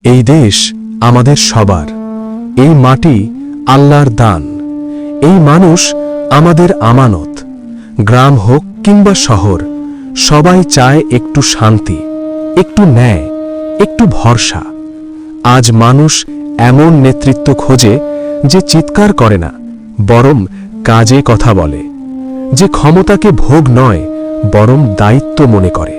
এই দেশ আমাদের সবার, এই মাটি আল্লাহর দান, এই মানুষ আমাদের আমানত। গ্রাম হোক কিংবা শহর, সবাই চায় একটু শান্তি, একটু ন্যায়, একটু ভরসা। আজ মানুষ এমন নেতৃত্ব খোঁজে যে চিৎকার করে না, বরং কাজে কথা বলে, যে ক্ষমতাকে ভোগ নয় বরং দায়িত্ব মনে করে।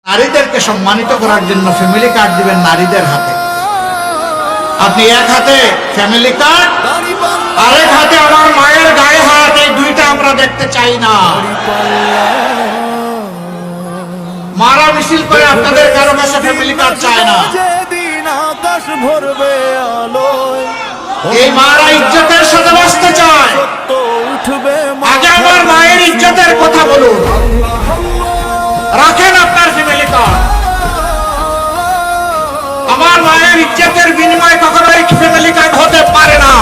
নারীদেরকে সম্মানিত করার জন্য ফ্যামিলি কার্ড দিবেন নারীদের হাতে। আপনি এক হাতে ফ্যামিলি কার্ড, আরেক হাতে আমার মায়ের গায়ে হাত, এই দুইটা আমরা দেখতে চাই না। মারা মিছিল করে আপনাদের কারো কাছে ফ্যামিলি কার্ড চায় না। এই মারা ইজ্জতের সাথে বাঁচতে চায়। আগে আমার মায়ের ইজ্জতের কথা বলুন। রাখেন আপনার ফ্যামিলি কার্ড। আমার মায়ের ইজ্জতের বিনিময়ে কখনোই ফ্যামিলি কার্ড হতে পারে না।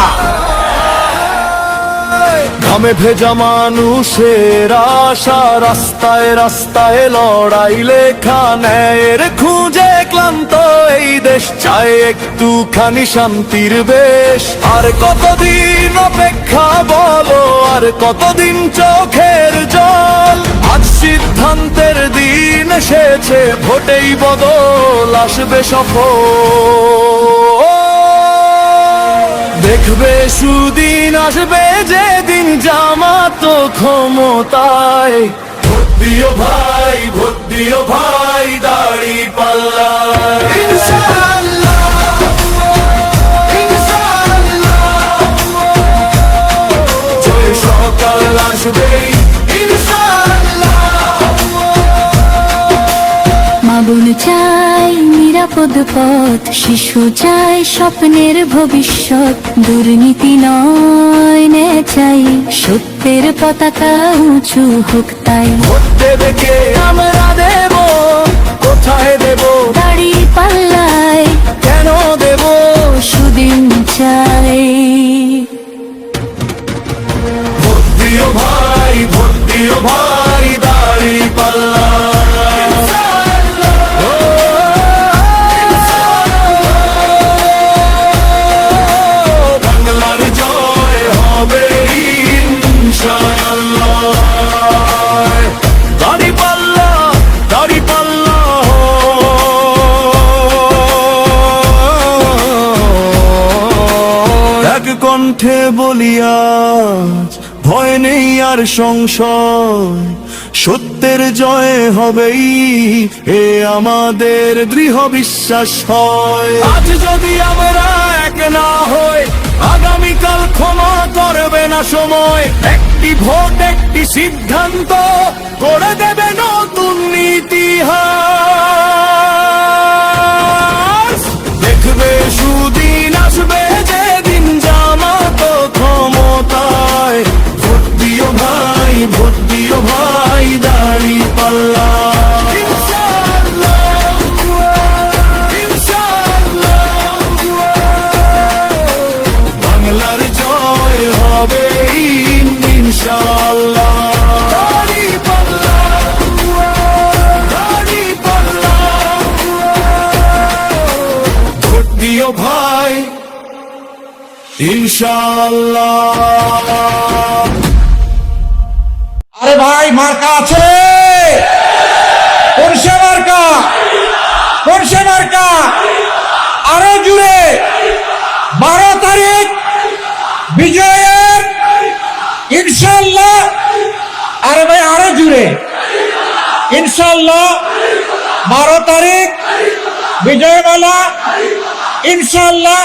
ঘামে ভেজা মানুষের আশা, রাস্তায় রাস্তায় লড়াই লেখা, ন্যায়ের খুঁজে ক্লান্ত এই দেশ চায় একটুখানি শান্তির বেশ। আর কতদিন অপেক্ষা বলো, আর কতদিন চোখের জল। আজ সিদ্ধান্তের দিন এসেছে, ভোটেই বদল আসবে সফল। দেখবে সুদিন আসবে যেদিন জামাত ক্ষমতায়। ভোট দিও ভাই, ভোট দিও ভাই, দাড়ি পাল্লা ইনশাআল্লাহ, ইনশাআল্লাহ। জয় সকাল আসবেই ইনশাআল্লাহ। মা বোন চাই নিরাপদ পথ, শিশু চাই স্বপ্নের ভবিষ্যৎ। দুর্নীতি নয় ন্যায় চাই, সত্যের পতাকা উঁচু হোক তাই। ভোট দেবে কে, আমরা দেব, কোথায় দেব, দাড়ি পাল্লায় কেন দেব, সুদিন চাই। ভোট দিও ভাই, ভোট দিও ভাই, দাড়ি পাল্লা। বাংলার জয় হবে ইনশাআল্লাহ। দাড়ি পাল্লা, দাড়ি পাল্লা। এক কণ্ঠে বলি আজ, ভয় নেই আর সংশয়। সত্যের জয় হবেই এ আমাদের দৃঢ় বিশ্বাস হয়। আজ যদি আমরা এক না হই, আগামীকাল ক্ষমা করবে না সময়। একটি ভোট, একটি সিদ্ধান্ত করে দেবে নতুন ইতিহাস। দেখবে সুদিন আসবে যেদিন জামাত ক্ষমতায়। ভোট দিও ভাই, ভোট দিও ভাই, দাড়ি পাল্লা ইনশাআল্লাহ, ইনশাআল্লাহ। বাংলার জয় হবে ইনশাআল্লাহ। দাড়ি পাল্লা, দাড়ি পাল্লা। ভোট দিও ভাই ইনশাআল্লাহ। আরে ভাই, মার্কা আছে? কোন সে মার্কা? কোন সে মার্কা? আরো জুড়ে 12 তারিখ বিজয়ের ইনশাআল্লাহ। আরে ভাই আরো জুড়ে ইনশাআল্লাহ। 12 তারিখ বিজয় মেলা ইনশাআল্লাহ।